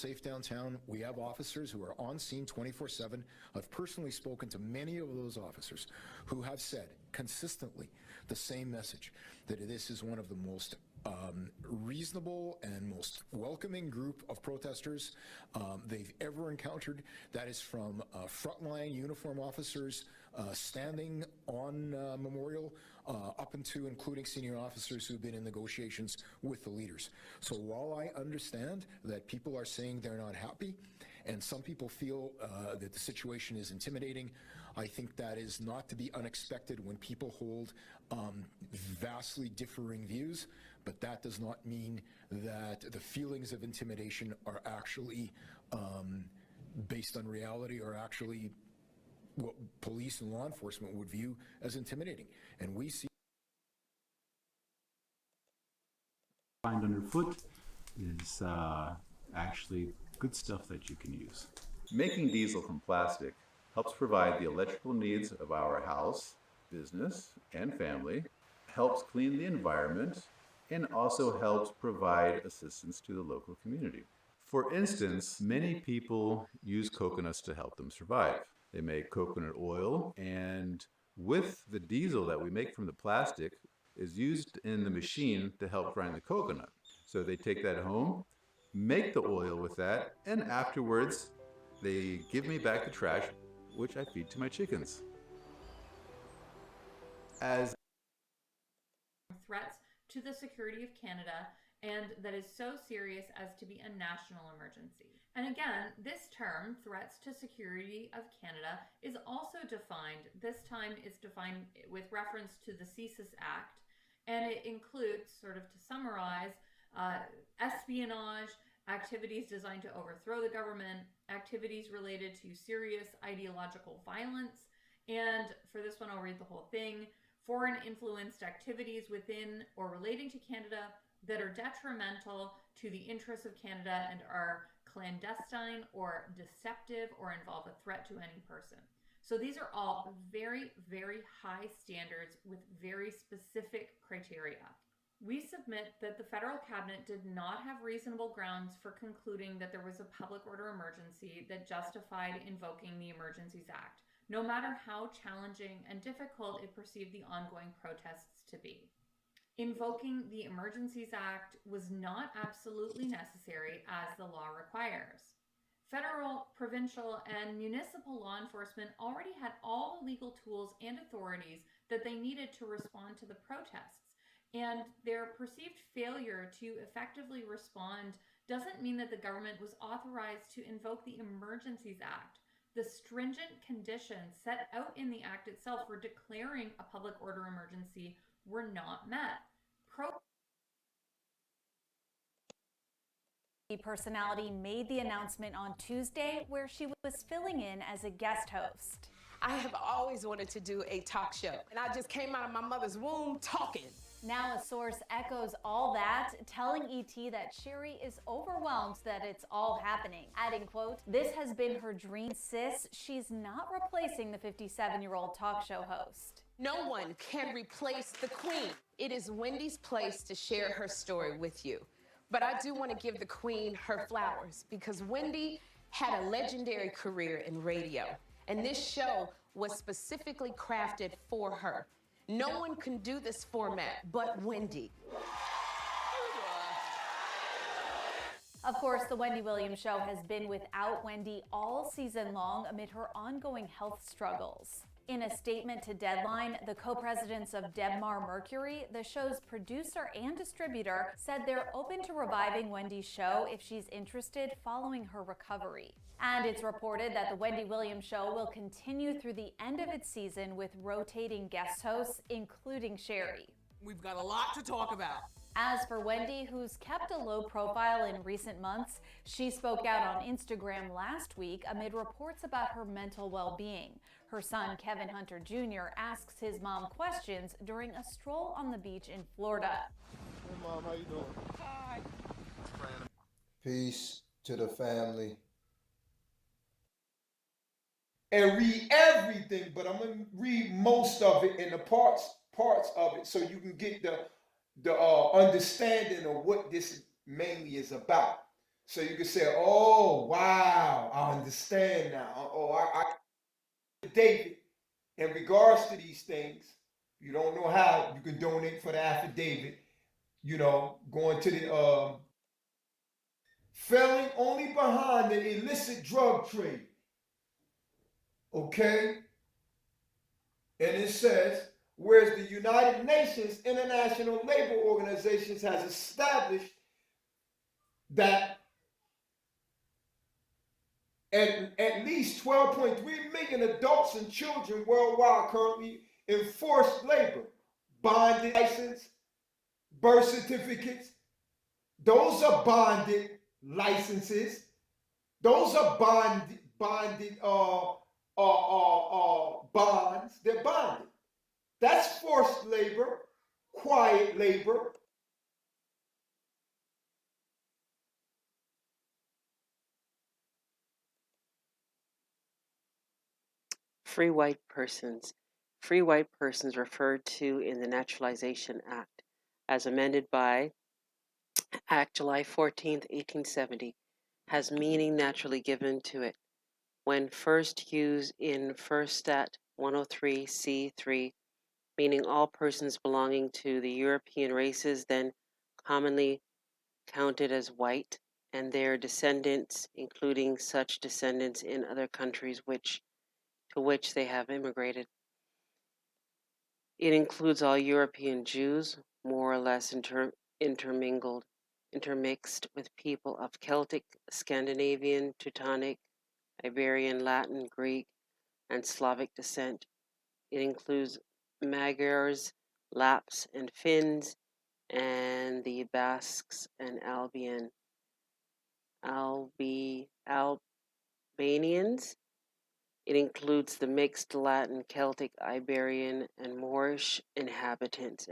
safe downtown. We have officers who are on scene 24/7. I've personally spoken to many of those officers who have said consistently the same message, that this is one of the most reasonable and most welcoming group of protesters they've ever encountered. That is from frontline uniform officers standing on Memorial up into including senior officers who've been in negotiations with the leaders. So while I understand that people are saying they're not happy and some people feel that the situation is intimidating, I think that is not to be unexpected when people hold vastly differing views, but that does not mean that the feelings of intimidation are actually based on reality or actually what police and law enforcement would view as intimidating. And we see find underfoot is actually good stuff that you can use. Making diesel from plastic helps provide the electrical needs of our house, business, and family, helps clean the environment, and also helps provide assistance to the local community. For instance, many people use coconuts to help them survive. They make coconut oil, and with the diesel that we make from the plastic is used in the machine to help grind the coconut. So they take that home, make the oil with that, and afterwards they give me back the trash, which I feed to my chickens. As threats to the security of Canada, and that is so serious as to be a national emergency. And again, this term, threats to security of Canada, is also defined. This time it's defined with reference to the CSIS Act, and it includes, sort of to summarize, espionage, activities designed to overthrow the government, activities related to serious ideological violence, and for this one I'll read the whole thing, foreign influenced activities within or relating to Canada that are detrimental to the interests of Canada and are clandestine or deceptive or involve a threat to any person. So these are all very, very high standards with very specific criteria. We submit that the federal cabinet did not have reasonable grounds for concluding that there was a public order emergency that justified invoking the Emergencies Act, no matter how challenging and difficult it perceived the ongoing protests to be. Invoking the Emergencies Act was not absolutely necessary as the law requires. Federal, provincial, and municipal law enforcement already had all the legal tools and authorities that they needed to respond to the protests, and their perceived failure to effectively respond doesn't mean that the government was authorized to invoke the Emergencies Act. The stringent conditions set out in the Act itself for declaring a public order emergency were not met. Personality made the announcement on Tuesday where she was filling in as a guest host. I have always wanted to do a talk show, and I just came out of my mother's womb talking. Now a source echoes all that, telling ET that Sherry is overwhelmed that it's all happening, adding, quote, "This has been her dream, sis. She's not replacing the 57-year-old talk show host." No one can replace the queen. It is Wendy's place to share her story with you. But I do want to give the queen her flowers because Wendy had a legendary career in radio, and this show was specifically crafted for her. No one can do this format but Wendy. Of course, the Wendy Williams Show has been without Wendy all season long amid her ongoing health struggles. In a statement to Deadline, the co-presidents of Debmar Mercury, the show's producer and distributor, said they're open to reviving Wendy's show if she's interested following her recovery. And it's reported that the Wendy Williams Show will continue through the end of its season with rotating guest hosts, including Sherry. We've got a lot to talk about. As for Wendy, who's kept a low profile in recent months, she spoke out on Instagram last week amid reports about her mental well-being. Her son, Kevin Hunter Jr., asks his mom questions during a stroll on the beach in Florida. Hey, Mom, how you doing? Hi. Peace to the family. And read everything, but I'm gonna read most of it and the parts of it so you can get the understanding of what this mainly is about. So you can say, oh, wow, I understand now. Oh, I David, in regards to these things, you don't know how you can donate for the affidavit, going to the failing only behind the illicit drug trade. Okay? And it says, whereas the United Nations International Labor Organizations has established that at least 12.3 million adults and children worldwide currently in forced labor, bonded license, birth certificates. Those are bonded licenses. Those are bonded bonds. They're bonded. That's forced labor, quiet labor. Free white persons. Free white persons referred to in the Naturalization Act, as amended by Act July 14th, 1870, has meaning naturally given to it. When first used in First Stat 103c3, meaning all persons belonging to the European races then commonly counted as white, and their descendants, including such descendants in other countries to which they have immigrated. It includes all European Jews, more or less intermixed with people of Celtic, Scandinavian, Teutonic, Iberian, Latin, Greek, and Slavic descent. It includes Magyars, Lapps, and Finns, and the Basques and Albanians. It includes the mixed Latin, Celtic, Iberian, and Moorish inhabitants,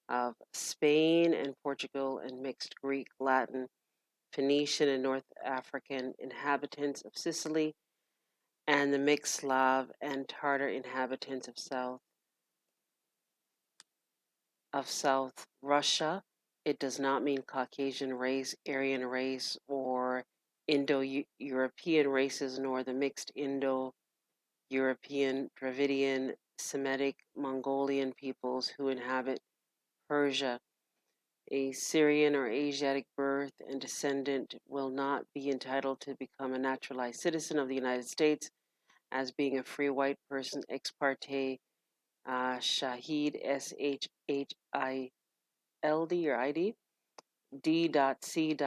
of Spain and Portugal, and mixed Greek, Latin, Phoenician, and North African inhabitants of Sicily, and the mixed Slav and Tartar inhabitants of South Russia. It does not mean Caucasian race, Aryan race, or Indo-European races, nor the mixed Indo-European, Dravidian, Semitic, Mongolian peoples who inhabit Persia. A Syrian or Asiatic birth and descendant will not be entitled to become a naturalized citizen of the United States as being a free white person ex parte Shahid SHHILD or ID D.C.S.C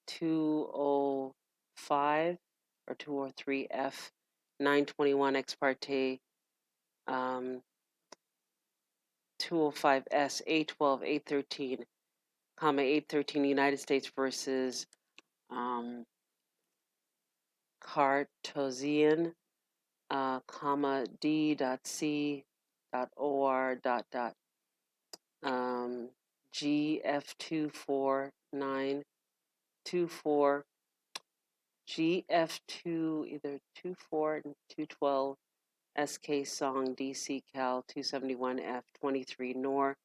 205 or 203 F 921 ex parte 205 S 812 813 comma 813 United States versus Cartosian comma D.C.or GF24924 GF2 either 24 and 212 SK Song DC Cal 271F23 nor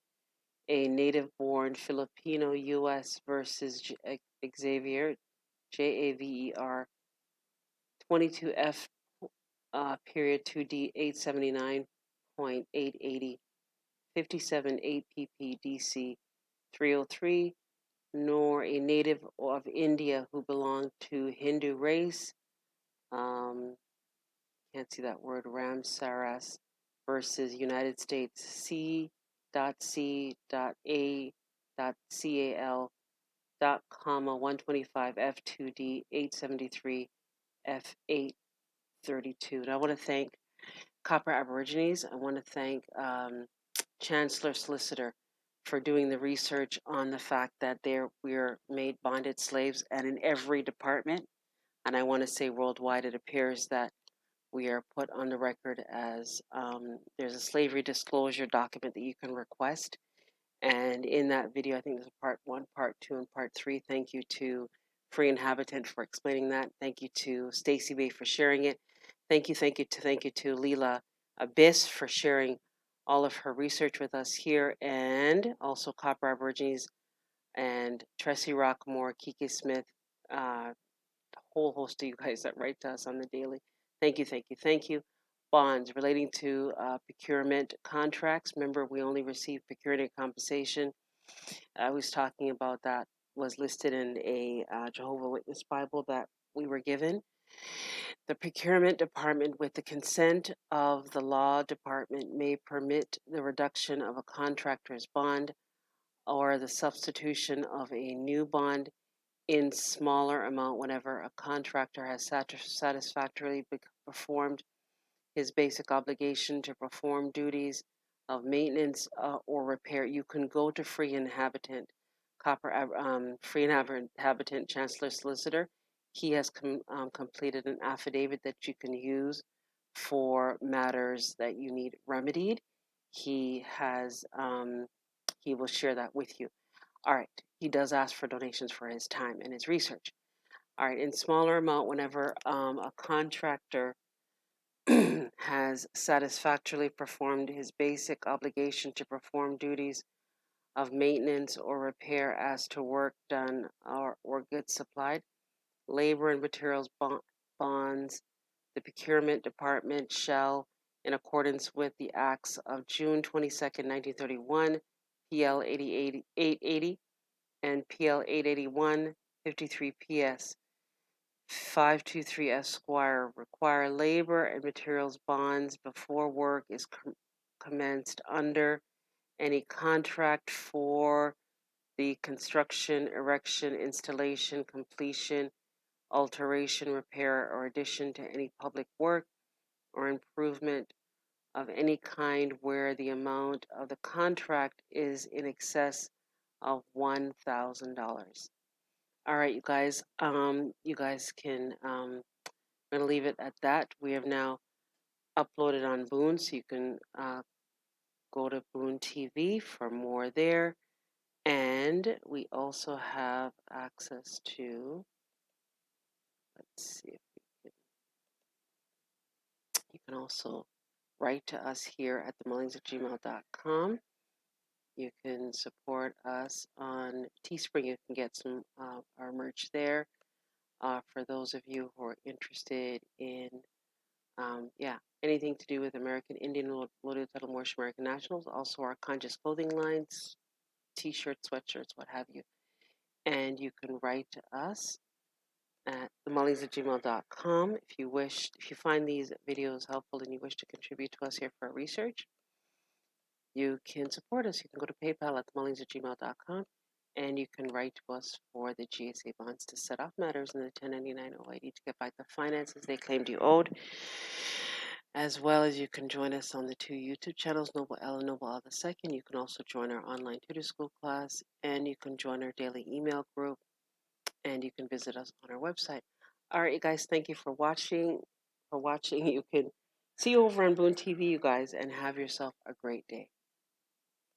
a native born Filipino US versus Xavier JAVER 22F period 2D 879.880 57 8PP DC 303 nor a native of India who belonged to Hindu race. Can't see that word. Ramsaras versus United States C.C.A.Cal comma 125 F2D 873 F832. And I want to thank Copper Aborigines. I want to thank Chancellor Solicitor for doing the research on the fact that we're made bonded slaves, and in every department, and I want to say worldwide, it appears that we are put on the record as there's a slavery disclosure document that you can request. And in that video, I think there's a part 1, part 2, and part 3. Thank you to Free Inhabitant for explaining that. Thank you to Stacey Bay for sharing it. Thank you to Leela Abyss for sharing all of her research with us here, and also Copper Aborigines and Tressie Rockmore, Kiki Smith, a whole host of you guys that write to us on the daily. Thank you, thank you, thank you. Bonds relating to procurement contracts. Remember, we only receive procurement compensation. I was talking about that was listed in a Jehovah Witness Bible that we were given. The procurement department, with the consent of the law department, may permit the reduction of a contractor's bond or the substitution of a new bond in smaller amount whenever a contractor has satisfactorily performed his basic obligation to perform duties of maintenance or repair. You can go to Free Inhabitant, Free Inhabitant Chancellor Solicitor. He has completed an affidavit that you can use for matters that you need remedied. He has, he will share that with you. All right. He does ask for donations for his time and his research. All right. In smaller amount, whenever a contractor has satisfactorily performed his basic obligation to perform duties of maintenance or repair as to work done or goods supplied, labor and materials bonds, the procurement department shall, in accordance with the acts of June 22nd, 1931, PL 880 and PL 881, 53 PS 523 Esquire, require labor and materials bonds before work is commenced under any contract for the construction, erection, installation, completion, alteration, repair, or addition to any public work or improvement of any kind where the amount of the contract is in excess of $1,000. All right, you guys. You guys can. I'm gonna leave it at that. We have now uploaded on Boon, so you can go to Boon TV for more there. And we also have access to. Let's see if you can also write to us here at themullings@gmail.com. You can support us on Teespring. You can get some our merch there. For those of you who are interested in, anything to do with American Indian, Loyal Title Moorish American Nationals, also our conscious clothing lines, T-shirts, sweatshirts, what have you. And you can write to us at themullings@gmail.com if you wish. If you find these videos helpful and you wish to contribute to us here for research, you can support us. You can go to PayPal at themullings@gmail.com, and you can write to us for the GSA bonds to set off matters in the 1099 OID to get back the finances they claimed you owed. As well as you can join us on the two YouTube channels, Noble L and Noble L II. You can also join our online tutor school class, and you can join our daily email group, and you can visit us on our website. All right, you guys, thank you for watching. You can see you over on Boon TV, you guys, and have yourself a great day.